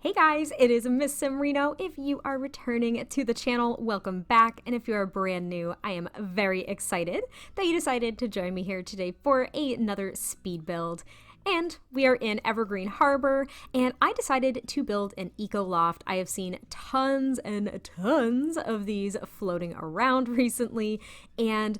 Hey guys, it is MissSimReno. If you are returning to the channel, welcome back. And if you are brand new, I am very excited that you decided to join me here today for another speed build. And we are in Evergreen Harbor, and I decided to build an eco loft. I have seen tons and tons of these floating around recently, and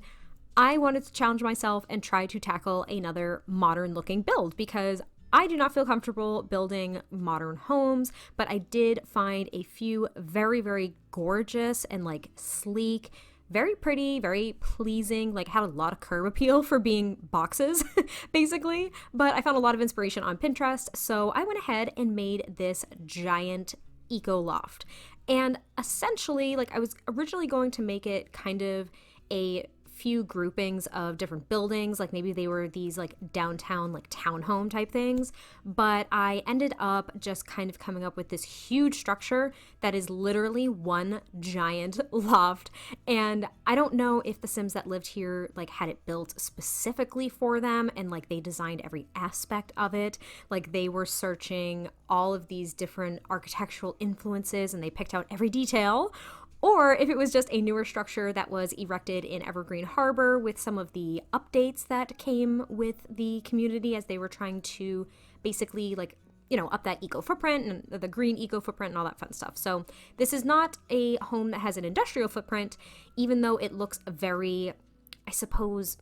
I wanted to challenge myself and try to tackle another modern looking build because I do not feel comfortable building modern homes, but I did find a few very, very gorgeous and like sleek, very pretty, very pleasing, like had a lot of curb appeal for being boxes, basically. But I found a lot of inspiration on Pinterest, so I went ahead and made this giant eco loft. And essentially, like I was originally going to make it kind of a few groupings of different buildings, like maybe they were these like downtown like townhome type things, but I ended up just kind of coming up with this huge structure that is literally one giant loft. And I don't know if the Sims that lived here like had it built specifically for them and like they designed every aspect of it, like they were searching all of these different architectural influences and they picked out every detail, or if it was just a newer structure that was erected in Evergreen Harbor with some of the updates that came with the community as they were trying to basically like, you know, up that eco footprint and the green eco footprint and all that fun stuff. So this is not a home that has an industrial footprint, even though it looks very, I suppose,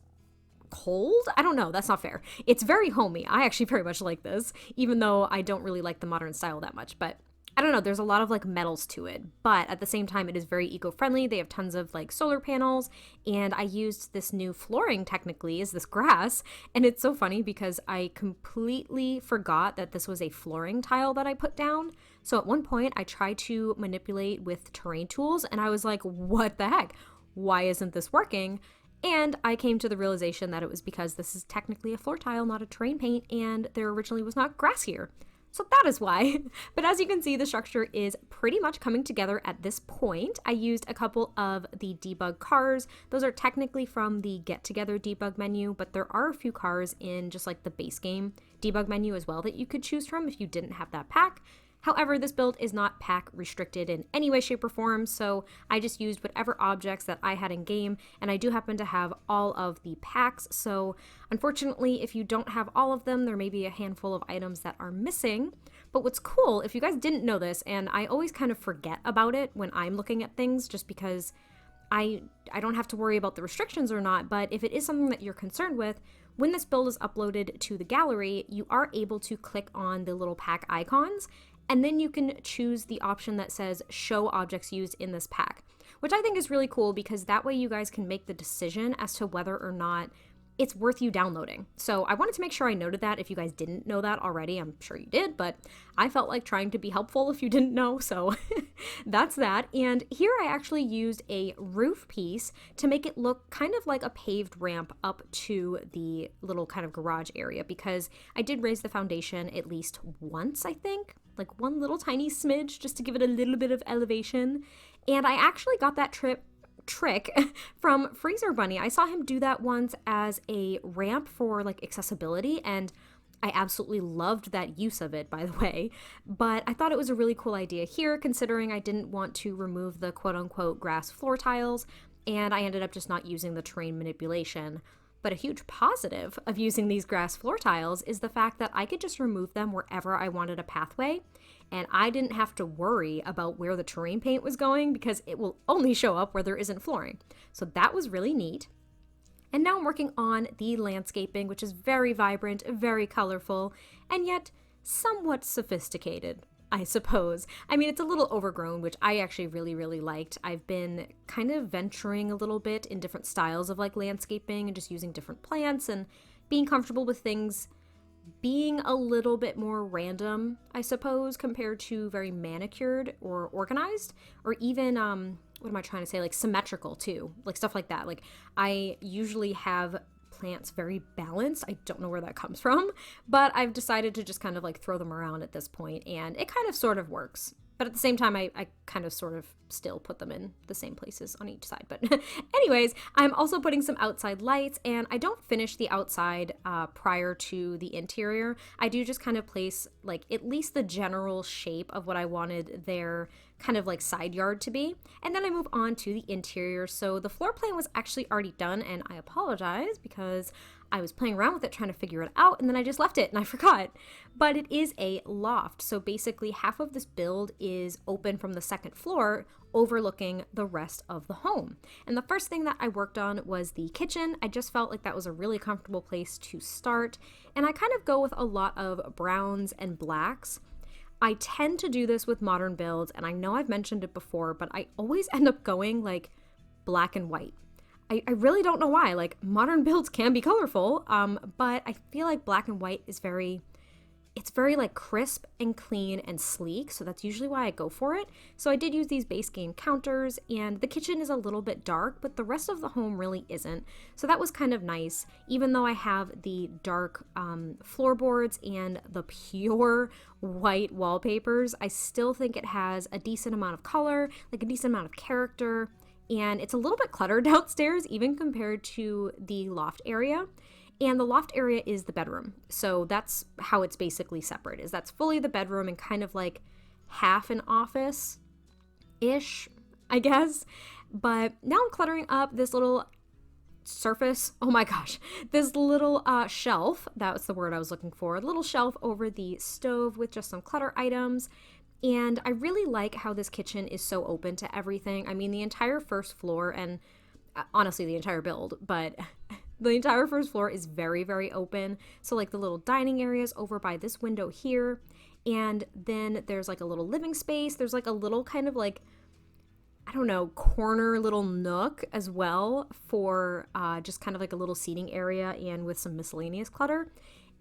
cold? I don't know. That's not fair. It's very homey. I actually very much like this, even though I don't really like the modern style that much, but I don't know, there's a lot of like metals to it, but at the same time, it is very eco-friendly. They have tons of like solar panels, and I used this new flooring technically is this grass, and it's so funny because I completely forgot that this was a flooring tile that I put down. So at one point, I tried to manipulate with terrain tools, and I was like, what the heck? Why isn't this working? And I came to the realization that it was because this is technically a floor tile, not a terrain paint, and there originally was not grass here. So that is why. But as you can see, the structure is pretty much coming together at this point. I used a couple of the debug cars. Those are technically from the Get Together debug menu, but there are a few cars in just like the base game debug menu as well that you could choose from if you didn't have that pack. However, this build is not pack restricted in any way, shape, or form, so I just used whatever objects that I had in game, and I do happen to have all of the packs, so unfortunately, if you don't have all of them, there may be a handful of items that are missing. But what's cool, if you guys didn't know this, and I always kind of forget about it when I'm looking at things just because I don't have to worry about the restrictions or not, but if it is something that you're concerned with, when this build is uploaded to the gallery, you are able to click on the little pack icons, and then you can choose the option that says show objects used in this pack, which I think is really cool because that way you guys can make the decision as to whether or not it's worth you downloading. So I wanted to make sure I noted that. If you guys didn't know that already, I'm sure you did, but I felt like trying to be helpful if you didn't know, so that's that. And here I actually used a roof piece to make it look kind of like a paved ramp up to the little kind of garage area because I did raise the foundation at least once, I think, like one little tiny smidge just to give it a little bit of elevation. And I actually got that trick from Freezer Bunny. I saw him do that once as a ramp for like accessibility, and I absolutely loved that use of it, by the way. But I thought it was a really cool idea here, considering I didn't want to remove the quote-unquote grass floor tiles, and I ended up just not using the terrain manipulation. But a huge positive of using these grass floor tiles is the fact that I could just remove them wherever I wanted a pathway, and I didn't have to worry about where the terrain paint was going because it will only show up where there isn't flooring. So that was really neat. And now I'm working on the landscaping, which is very vibrant, very colorful, and yet somewhat sophisticated, I suppose. I mean, it's a little overgrown, which I actually really, really liked. I've been kind of venturing a little bit in different styles of like landscaping and just using different plants and being comfortable with things being a little bit more random, I suppose, compared to very manicured or organized, or even, what am I trying to say, like symmetrical too, like stuff like that. Like I usually have plants very balanced. I don't know where that comes from, but I've decided to just kind of like throw them around at this point, and it kind of sort of works. But at the same time, I kind of sort of still put them in the same places on each side. But anyways, I'm also putting some outside lights, and I don't finish the outside prior to the interior. I do just kind of place like at least the general shape of what I wanted their kind of like side yard to be. And then I move on to the interior. So the floor plan was actually already done, and I apologize because I was playing around with it trying to figure it out, and then I just left it and I forgot. But it is a loft. So basically half of this build is open from the second floor overlooking the rest of the home. And the first thing that I worked on was the kitchen. I just felt like that was a really comfortable place to start. And I kind of go with a lot of browns and blacks. I tend to do this with modern builds, and I know I've mentioned it before, but I always end up going like black and white. I really don't know why. Like, modern builds can be colorful, but I feel like black and white is it's very like crisp and clean and sleek, so that's usually why I go for it. So I did use these base game counters, and the kitchen is a little bit dark, but the rest of the home really isn't. So that was kind of nice. Even though I have the dark floorboards and the pure white wallpapers, I still think it has a decent amount of color, like a decent amount of character. And it's a little bit cluttered downstairs, even compared to the loft area. And the loft area is the bedroom. So that's how it's basically separate, is that's fully the bedroom and kind of like half an office-ish, I guess. But now I'm cluttering up this little surface. Oh my gosh. This little shelf, that was the word I was looking for. A little shelf over the stove with just some clutter items. And I really like how this kitchen is so open to everything. I mean, the entire first floor, and honestly, the entire build, but the entire first floor is very, very open. So like the little dining areas over by this window here. And then there's like a little living space. There's like a little kind of like, I don't know, corner little nook as well for just kind of like a little seating area and with some miscellaneous clutter.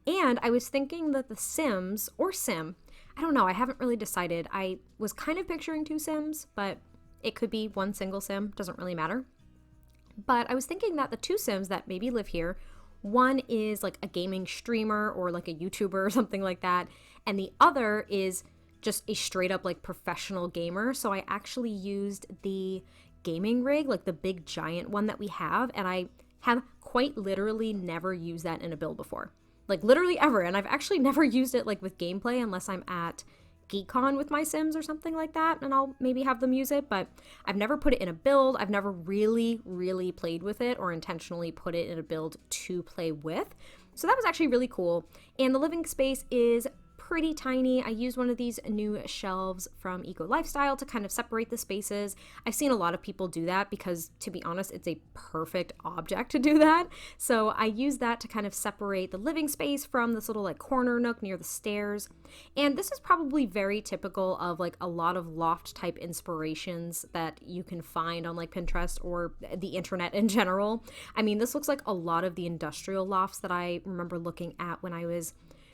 And I was thinking that the Sims, or Sim, I don't know, I haven't really decided. I was kind of picturing two Sims, but it could be one single Sim, doesn't really matter. But I was thinking that the two Sims that maybe live here, one is like a gaming streamer or like a YouTuber or something like that, and the other is just a straight up like professional gamer. So I actually used the gaming rig, like the big giant one that we have, and I have quite literally never used that in a build before. Like literally ever. And I've actually never used it like with gameplay unless I'm at GeekCon with my Sims or something like that, and I'll maybe have them use it, but I've never put it in a build. I've never really played with it or intentionally put it in a build to play with. So that was actually really cool. And the living space is pretty tiny. I used one of these new shelves from Eco Lifestyle to kind of separate the spaces. I've seen a lot of people do that because, to be honest, it's a perfect object to do that. So I used that to kind of separate the living space from this little like corner nook near the stairs. And this is probably very typical of like a lot of loft type inspirations that you can find on like Pinterest or the internet in general. I mean, this looks like a lot of the industrial lofts that I remember looking at when I was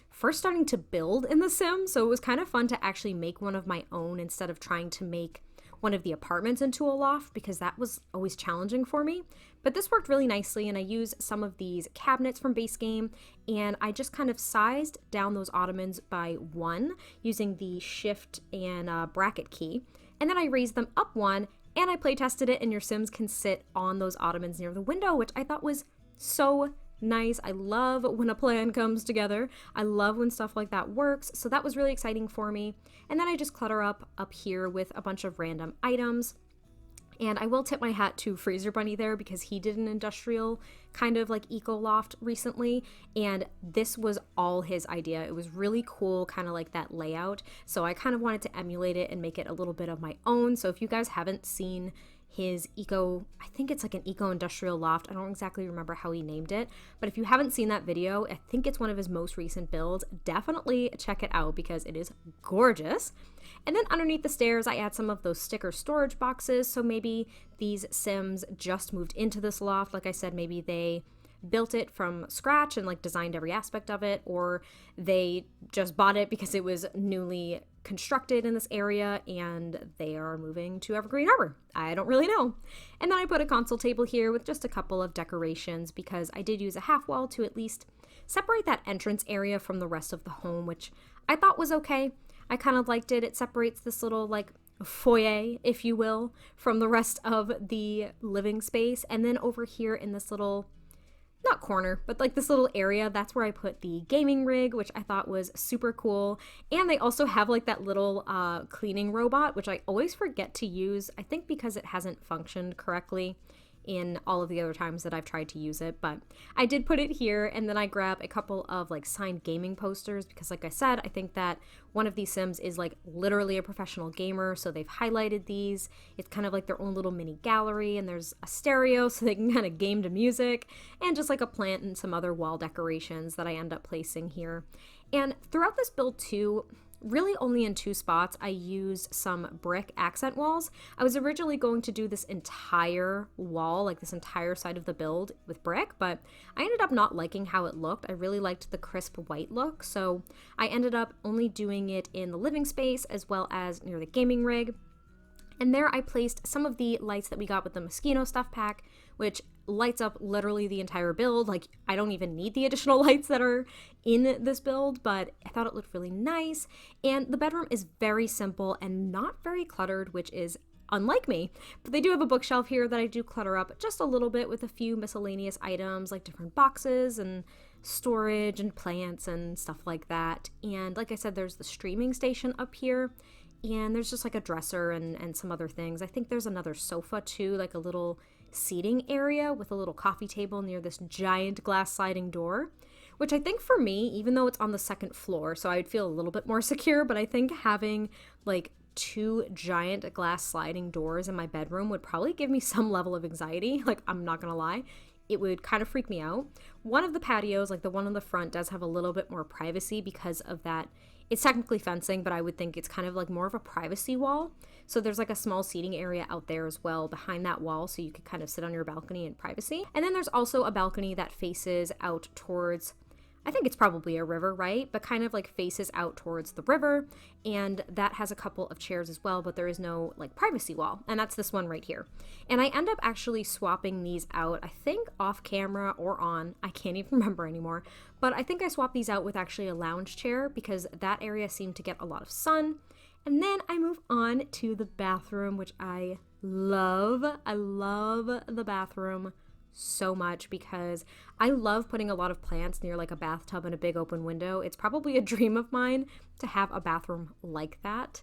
first starting to build in The Sims. So it was kind of fun to actually make one of my own instead of trying to make one of the apartments into a loft, because that was always challenging for me. But this worked really nicely, and I used some of these cabinets from base game, and I just kind of sized down those ottomans by one using the shift and bracket key. And then I raised them up one, and I play tested it, and your Sims can sit on those ottomans near the window, which I thought was so nice. I love when a plan comes together. I love when stuff like that works. So that was really exciting for me. And then I just clutter up here with a bunch of random items. And I will tip my hat to Freezer Bunny there, because he did an industrial kind of like eco loft recently, and this was all his idea. It was really cool, kind of like that layout. So I kind of wanted to emulate it and make it a little bit of my own. So if you guys haven't seen his eco, I think it's like an eco industrial loft. I don't exactly remember how he named it, but if you haven't seen that video, I think it's one of his most recent builds. Definitely check it out because it is gorgeous. And then underneath the stairs, I add some of those sticker storage boxes. So maybe these Sims just moved into this loft. Like I said, maybe they built it from scratch and like designed every aspect of it, or they just bought it because it was newly constructed in this area and they are moving to Evergreen Harbor. I don't really know. And then I put a console table here with just a couple of decorations because I did use a half wall to at least separate that entrance area from the rest of the home, which I thought was okay. I kind of liked it. It separates this little like foyer, if you will, from the rest of the living space. And then over here in this little, not corner, but like this little area, that's where I put the gaming rig, which I thought was super cool. And they also have like that little cleaning robot, which I always forget to use, I think because it hasn't functioned correctly in all of the other times that I've tried to use it, but I did put it here. And then I grab a couple of like signed gaming posters because, like I said, I think that one of these Sims is like literally a professional gamer, so they've highlighted these. It's kind of like their own little mini gallery, and there's a stereo so they can kind of game to music, and just like a plant and some other wall decorations that I end up placing here. And throughout this build too, really only in 2 spots, I used some brick accent walls. I was originally going to do this entire wall, like this entire side of the build with brick, but I ended up not liking how it looked. I really liked the crisp white look, so I ended up only doing it in the living space as well as near the gaming rig. And there I placed some of the lights that we got with the Moschino stuff pack, which lights up literally the entire build. Like, I don't even need the additional lights that are in this build, but I thought it looked really nice. And the bedroom is very simple and not very cluttered, which is unlike me. But they do have a bookshelf here that I do clutter up just a little bit with a few miscellaneous items like different boxes and storage and plants and stuff like that. And like I said, there's the streaming station up here. And there's just like a dresser and some other things. I think there's another sofa too, like a little seating area with a little coffee table near this giant glass sliding door, which I think for me, even though it's on the 2nd floor, so I would feel a little bit more secure, but I think having like 2 giant glass sliding doors in my bedroom would probably give me some level of anxiety. Like, I'm not gonna lie. It would kind of freak me out. One of the patios, like the one on the front, does have a little bit more privacy because of that. It's technically fencing, but I would think it's kind of like more of a privacy wall. So there's like a small seating area out there as well behind that wall, so you could kind of sit on your balcony in privacy. And then there's also a balcony that faces out towards, I think it's probably a river, right? But kind of like faces out towards the river, and that has a couple of chairs as well, but there is no like privacy wall, and that's this one right here. And I end up actually swapping these out, I think off camera or on, I can't even remember anymore, but I think I swapped these out with actually a lounge chair because that area seemed to get a lot of sun. And then I move on to the bathroom, which I love. I love the bathroom so much because I love putting a lot of plants near like a bathtub and a big open window. It's probably a dream of mine to have a bathroom like that.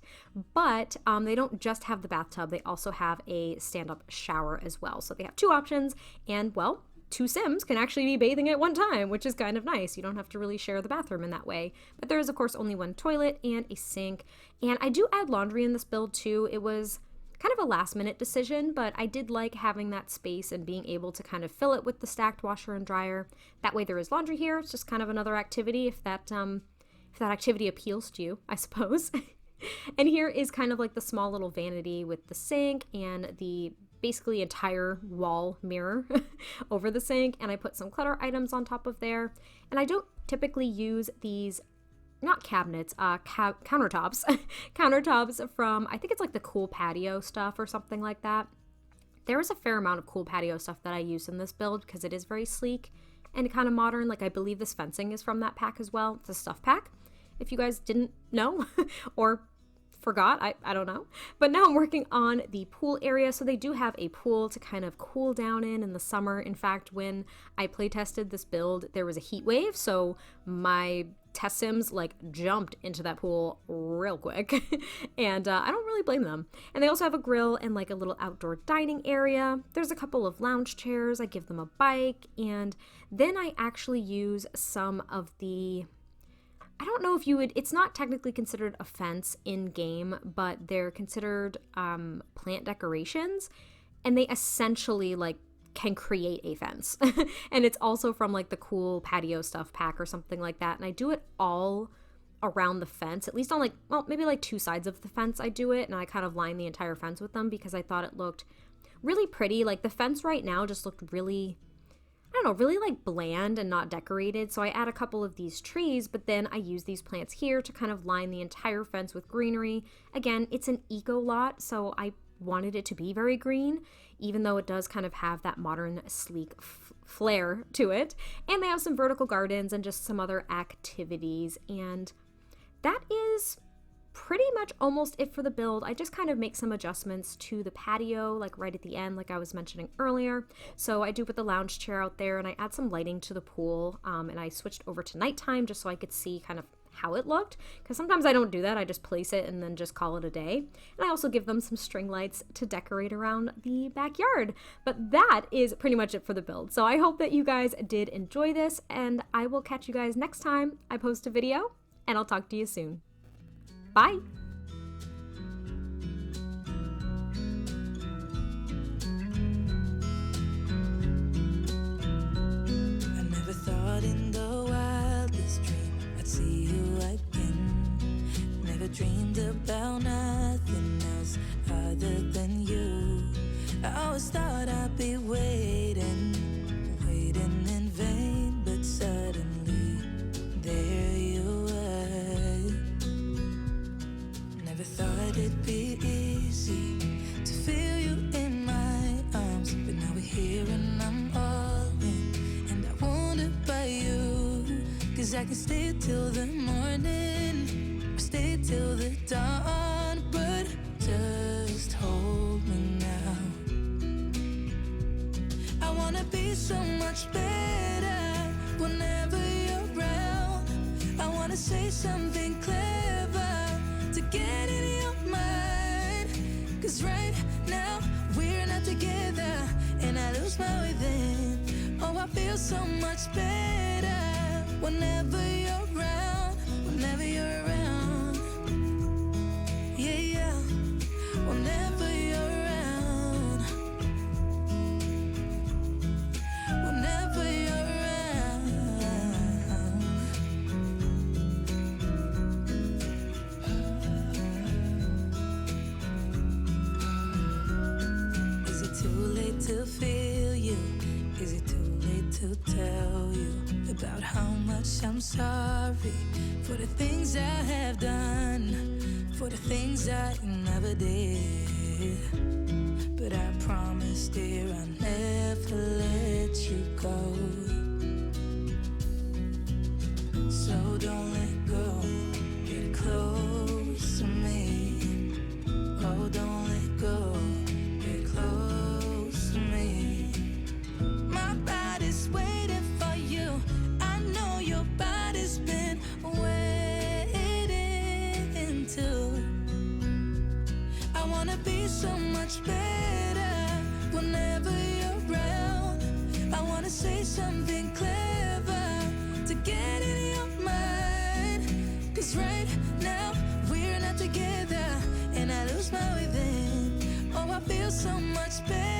But they don't just have the bathtub, they also have a stand-up shower as well. So they have 2 options, and well, 2 Sims can actually be bathing at one time, which is kind of nice. You don't have to really share the bathroom in that way. But there is, of course, only 1 toilet and a sink. And I do add laundry in this build too. It was kind of a last minute decision, but I did like having that space and being able to kind of fill it with the stacked washer and dryer. That way there is laundry here. It's just kind of another activity if that activity appeals to you, I suppose. And here is kind of like the small little vanity with the sink and the basically entire wall mirror over the sink, and I put some clutter items on top of there. And I don't typically use these, not cabinets, countertops countertops from, I think it's like the cool patio stuff or something like that. There is a fair amount of cool patio stuff that I use in this build because it is very sleek and kind of modern. Like, I believe this fencing is from that pack as well. It's a stuff pack, if you guys didn't know or forgot, I don't know. But now I'm working on the pool area. So they do have a pool to kind of cool down in the summer. In fact, when I play tested this build, there was a heat wave, so my test sims like jumped into that pool real quick. And I don't really blame them. And they also have a grill and like a little outdoor dining area. There's a couple of lounge chairs. I give them a bike, and then I actually use some of the, I don't know if you would, it's not technically considered a fence in game, but they're considered plant decorations, and they essentially like can create a fence. And it's also from like the cool patio stuff pack or something like that. And I do it all around the fence, at least on like, well, maybe like 2 sides of the fence I do it, and I kind of line the entire fence with them because I thought it looked really pretty. Like, the fence right now just looked really, I don't know, really like bland and not decorated. So I add a couple of these trees, but then I use these plants here to kind of line the entire fence with greenery. Again, it's an eco lot, so I wanted it to be very green, even though it does kind of have that modern, sleek flair to it. And they have some vertical gardens and just some other activities. And that is pretty much almost it for the build. I just kind of make some adjustments to the patio, like right at the end, like I was mentioning earlier. So I do put the lounge chair out there, and I add some lighting to the pool, and I switched over to nighttime just so I could see kind of how it looked, because sometimes I don't do that. I just place it and then just call it a day. And I also give them some string lights to decorate around the backyard. But that is pretty much it for the build. So I hope that you guys did enjoy this, and I will catch you guys next time I post a video, and I'll talk to you soon. Bye! I never thought in the wildest dream I'd see you again. Never dreamed about nothing else other than you. I always thought I'd be waiting in vain, but suddenly there you were. Never thought it'd be easy to feel you in my arms, but now we're here and I'm all in, and I wonder about you, 'cause I can stay till the morning or stay till the dawn, but just hold me now. I wanna be so much better whenever you're around. I wanna say something clever to get in your mind, 'cause right now we're not together and I lose my way then. Oh, I feel so much better whenever you're around, whenever you're around. Yeah, yeah, whenever you're around, whenever you're around. Is it too late to feel you? Is it too late to tell you about how much I'm sorry for the things I have done, for the things I never did? But I promise, dear, I'll never let you go. So don't let go, get close to me. Oh, don't let go, get close to me. My body's waiting for you. I know your body's been waiting too. I wanna be so much better whenever you're around. I wanna say something clever to get in your mind, 'cause right now we're not together and I lose my way then. Oh, I feel so much better